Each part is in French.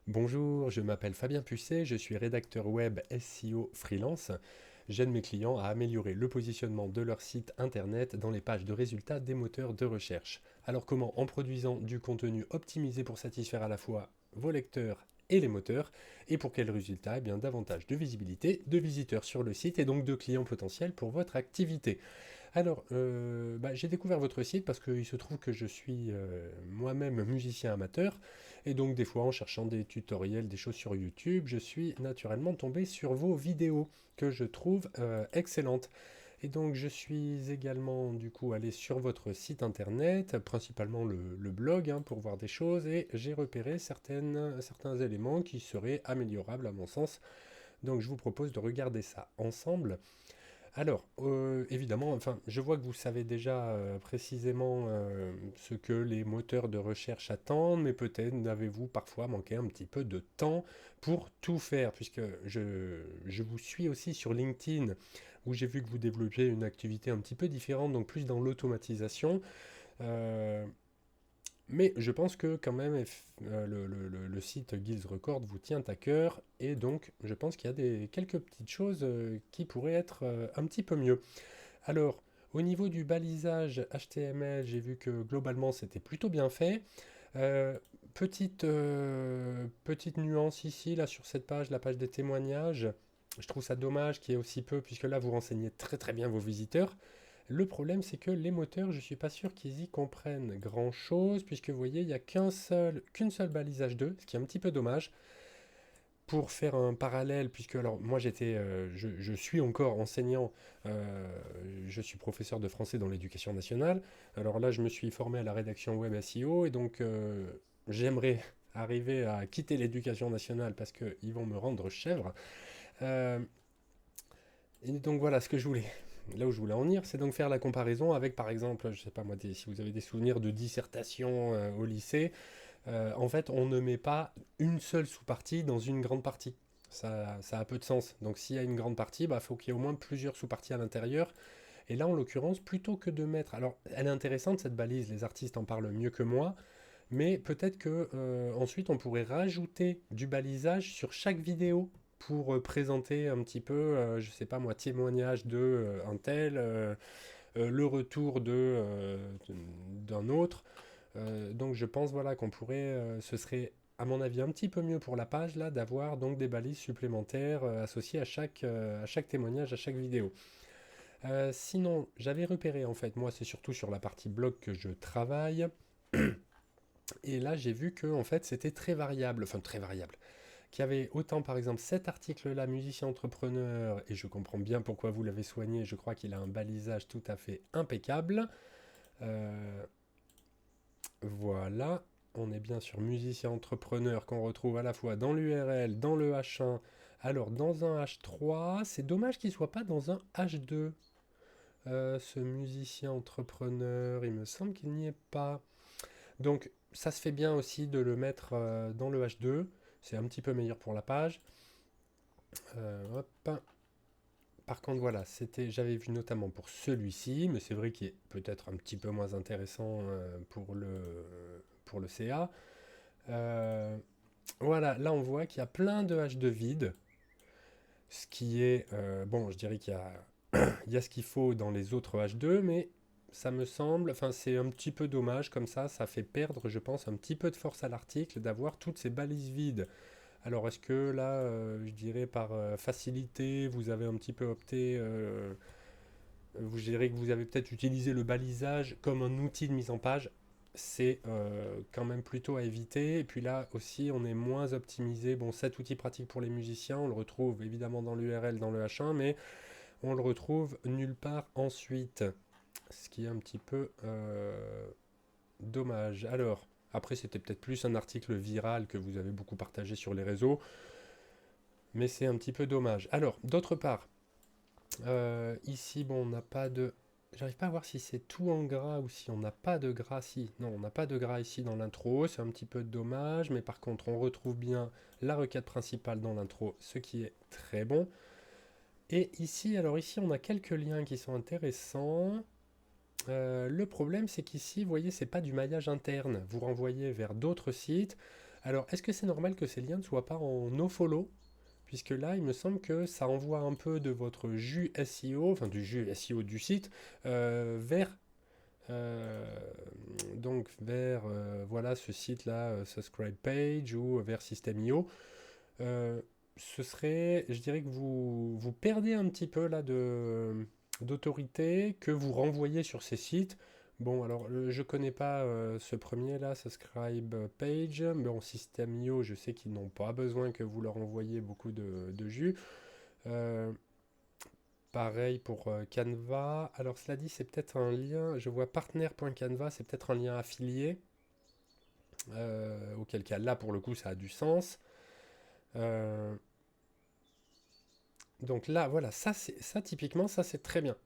Bonjour, je m'appelle Fabien Pucet, je suis rédacteur web SEO freelance. J'aide mes clients à améliorer le positionnement de leur site internet dans les pages de résultats des moteurs de recherche. Alors comment? En produisant du contenu optimisé pour satisfaire à la fois vos lecteurs et les moteurs. Et pour quel résultat? Eh bien davantage de visibilité, de visiteurs sur le site et donc de clients potentiels pour votre activité. Alors, j'ai découvert votre site parce qu'il se trouve que je suis moi-même musicien amateur, et donc des fois en cherchant des tutoriels, des choses sur YouTube, je suis naturellement tombé sur vos vidéos que je trouve excellentes. Et donc je suis également du coup allé sur votre site internet, principalement le blog, hein, pour voir des choses, et j'ai repéré certains éléments qui seraient améliorables à mon sens. Donc je vous propose de regarder ça ensemble. Alors, évidemment, enfin, je vois que vous savez déjà précisément ce que les moteurs de recherche attendent, mais peut-être n'avez-vous parfois manqué un petit peu de temps pour tout faire, puisque je vous suis aussi sur LinkedIn, où j'ai vu que vous développez une activité un petit peu différente, donc plus dans l'automatisation. Euh, mais je pense que quand même le site Guild Record vous tient à cœur, et donc je pense qu'il y a quelques petites choses qui pourraient être un petit peu mieux. Alors, au niveau du balisage HTML, j'ai vu que globalement c'était plutôt bien fait. Euh, petite nuance ici, là sur cette page, la page des témoignages. Je trouve ça dommage qu'il y ait aussi peu, puisque là vous renseignez très très bien vos visiteurs. Le problème, c'est que les moteurs, je ne suis pas sûr qu'ils y comprennent grand-chose, puisque vous voyez, il n'y a qu'une seule balisage 2, ce qui est un petit peu dommage. Pour faire un parallèle, puisque alors moi je suis encore enseignant, euh, je suis professeur de français dans l'éducation nationale. Alors là, je me suis formé à la rédaction web SEO, et donc j'aimerais arriver à quitter l'éducation nationale parce qu'ils vont me rendre chèvre. Euh, et donc voilà ce que je voulais. Là où je voulais en venir, c'est donc faire la comparaison avec, par exemple, je sais pas moi, si vous avez des souvenirs de dissertation au lycée, en fait, on ne met pas une seule sous-partie dans une grande partie. Ça a peu de sens. Donc s'il y a une grande partie, bah, faut qu'il y ait au moins plusieurs sous-parties à l'intérieur. Et là, en l'occurrence, plutôt que de mettre... Alors, elle est intéressante, cette balise, les artistes en parlent mieux que moi, mais peut-être que ensuite on pourrait rajouter du balisage sur chaque vidéo pour présenter un petit peu, je sais pas moi, témoignage de un tel, le retour d'un autre. Donc je pense voilà qu'on pourrait, ce serait à mon avis un petit peu mieux pour la page là d'avoir donc des balises supplémentaires associées à chaque témoignage, à chaque vidéo. Sinon, j'avais repéré en fait, moi c'est surtout sur la partie blog que je travaille. Et là, j'ai vu que en fait, c'était très variable, enfin très variable. Qu'il y avait autant, par exemple, cet article-là, musicien entrepreneur, et je comprends bien pourquoi vous l'avez soigné. Je crois qu'il a un balisage tout à fait impeccable. Euh, voilà, on est bien sur musicien entrepreneur qu'on retrouve à la fois dans l'URL, dans le H1. Alors, dans un H3, c'est dommage qu'il soit pas dans un H2. Ce musicien entrepreneur, il me semble qu'il n'y est pas. Donc ça se fait bien aussi de le mettre dans le H2. C'est un petit peu meilleur pour la page. Hop. Par contre, voilà, j'avais vu notamment pour celui-ci, mais c'est vrai qu'il est peut-être un petit peu moins intéressant pour le CA. Euh, voilà, là on voit qu'il y a plein de H2 vides, ce qui est, bon, je dirais il y a ce qu'il faut dans les autres H2, mais ça me semble, enfin c'est un petit peu dommage comme ça fait perdre, je pense, un petit peu de force à l'article d'avoir toutes ces balises vides. Alors est-ce que là, je dirais par facilité, vous avez un petit peu opté, vous direz que vous avez peut-être utilisé le balisage comme un outil de mise en page. C'est quand même plutôt à éviter. Et puis là aussi, on est moins optimisé. Bon, cet outil pratique pour les musiciens, on le retrouve évidemment dans l'URL, dans le H1, mais on le retrouve nulle part ensuite. Ce qui est un petit peu dommage. Alors, après, c'était peut-être plus un article viral que vous avez beaucoup partagé sur les réseaux, mais c'est un petit peu dommage. Alors, d'autre part, ici, bon, on n'a pas de... J'arrive pas à voir si c'est tout en gras ou si on n'a pas de gras. Si, non, on n'a pas de gras ici dans l'intro, c'est un petit peu dommage, mais par contre, on retrouve bien la requête principale dans l'intro, ce qui est très bon. Et ici, alors ici, on a quelques liens qui sont intéressants. Le problème, c'est qu'ici, vous voyez, c'est pas du maillage interne. Vous renvoyez vers d'autres sites. Alors, est-ce que c'est normal que ces liens ne soient pas en nofollow? Puisque là, il me semble que ça envoie un peu de votre jus SEO, enfin du jus SEO du site, vers euh, voilà ce site-là, Subscribe Page ou vers System.io. Euh, Ce serait, je dirais que vous perdez un petit peu là d'autorité que vous renvoyez sur ces sites. Bon, alors je connais pas ce premier là, Subscribe Page, mais en System.io, je sais qu'ils n'ont pas besoin que vous leur envoyiez beaucoup de jus. Euh, Pareil pour Canva. Alors cela dit, c'est peut-être un lien, je vois partner.canva, c'est peut-être un lien affilié, auquel cas là pour le coup ça a du sens. Euh, donc là, voilà, ça typiquement, ça c'est très bien.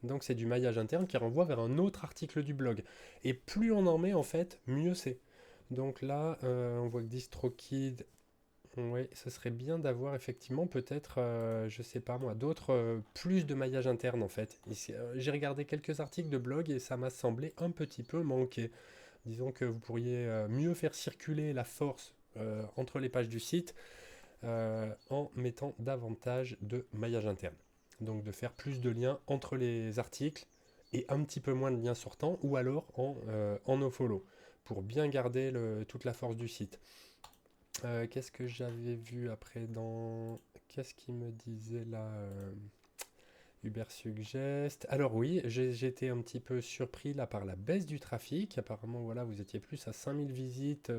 Donc c'est du maillage interne qui renvoie vers un autre article du blog. Et plus on en met en fait, mieux c'est. Donc là, on voit que DistroKid, oui, ce serait bien d'avoir effectivement peut-être, je sais pas moi, d'autres, plus de maillage interne en fait. J'ai regardé quelques articles de blog et ça m'a semblé un petit peu manquer. Disons que vous pourriez mieux faire circuler la force entre les pages du site en mettant davantage de maillage interne. Donc de faire plus de liens entre les articles et un petit peu moins de liens sortants ou alors en nofollow pour bien garder toute la force du site. Qu'est-ce que j'avais vu après dans... Qu'est-ce qu'il me disait là Uber Suggest. Alors oui, j'ai été un petit peu surpris là par la baisse du trafic. Apparemment, voilà, vous étiez plus à 5000 visites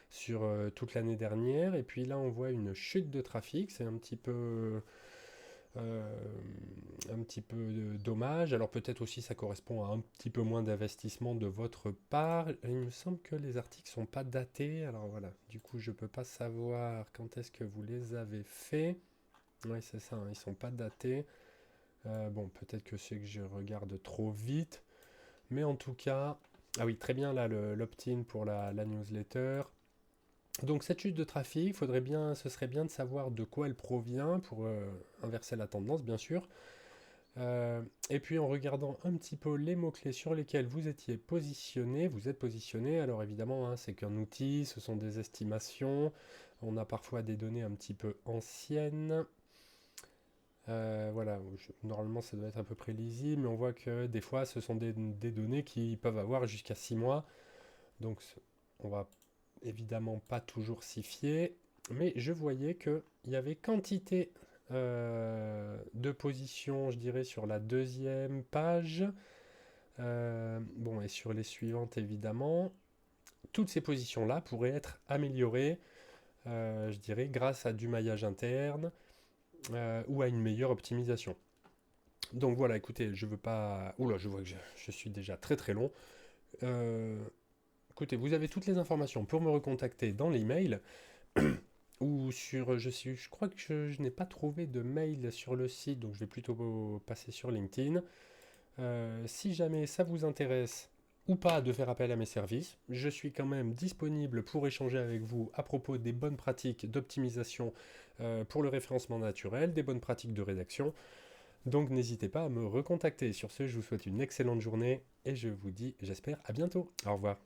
sur toute l'année dernière. Et puis là, on voit une chute de trafic. C'est euh, un petit peu dommage. Alors peut-être aussi ça correspond à un petit peu moins d'investissement de votre part. Il me semble que les articles sont pas datés. Alors voilà, du coup, je peux pas savoir quand est-ce que vous les avez faits. Oui, c'est ça, hein, ils sont pas datés. Bon, peut-être que c'est que je regarde trop vite, mais en tout cas, ah oui, très bien là l'opt-in pour la newsletter. Donc cette chute de trafic, ce serait bien de savoir de quoi elle provient pour inverser la tendance, bien sûr. Et puis en regardant un petit peu les mots-clés sur lesquels vous étiez positionné, vous êtes positionné, alors évidemment, hein, c'est qu'un outil, ce sont des estimations, on a parfois des données un petit peu anciennes. Voilà, normalement ça doit être à peu près lisible, mais on voit que des fois ce sont des données qui peuvent avoir jusqu'à 6 mois, donc on va évidemment pas toujours s'y fier, mais je voyais qu'il y avait quantité de positions, je dirais, sur la deuxième page, bon, et sur les suivantes évidemment. Toutes ces positions-là pourraient être améliorées, je dirais, grâce à du maillage interne ou à une meilleure optimisation. Donc voilà, écoutez, je veux pas... Oula, je vois que je suis déjà très très long. Euh, Écoutez, vous avez toutes les informations pour me recontacter dans l'email ou sur... Je crois que je n'ai pas trouvé de mail sur le site, donc je vais plutôt passer sur LinkedIn. Si jamais ça vous intéresse ou pas de faire appel à mes services, je suis quand même disponible pour échanger avec vous à propos des bonnes pratiques d'optimisation pour le référencement naturel, des bonnes pratiques de rédaction. Donc n'hésitez pas à me recontacter. Sur ce, je vous souhaite une excellente journée et je vous dis, j'espère, à bientôt. Au revoir.